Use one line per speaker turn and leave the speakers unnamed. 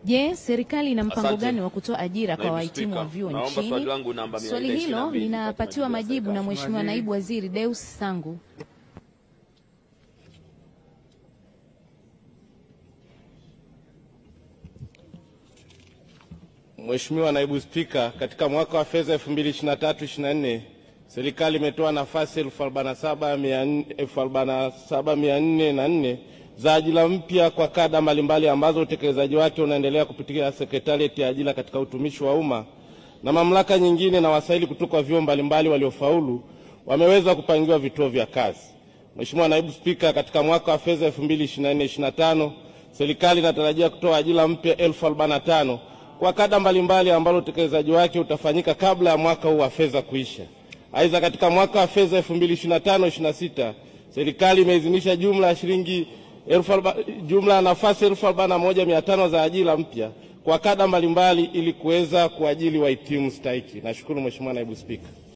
Je, serikali ina mpango gani wa kutoa ajira kwa wahitimu wa vyuo nchini? Swali hilo linapatiwa majibu na Mheshimiwa Naibu Waziri Deus Sangu.
Mheshimiwa Naibu Spika, katika mwaka wa fedha 2023/24 serikali imetoa nafasi 47,404 za ajira mpya kwa kada mbalimbali ambazo utekelezaji wake unaendelea kupitia Sekretarieti ya Ajira katika Utumishi wa Umma na mamlaka nyingine, na wasaili kutoka vyuo mbalimbali waliofaulu wameweza kupangiwa vituo vya kazi. Mheshimiwa Naibu Spika, katika mwaka wa fedha 2024/25 serikali inatarajia kutoa ajira mpya 45,000 kwa kada mbalimbali ambalo utekelezaji wake utafanyika kabla ya mwaka huu wa fedha kuisha. Aidha, katika mwaka wa fedha 2025/26 serikali imeidhinisha jumla nafasi 41,500 za ajira mpya kwa kada mbalimbali ili kuweza kuajili wahitimu stahiki. Nashukuru Mheshimiwa Naibu Spika.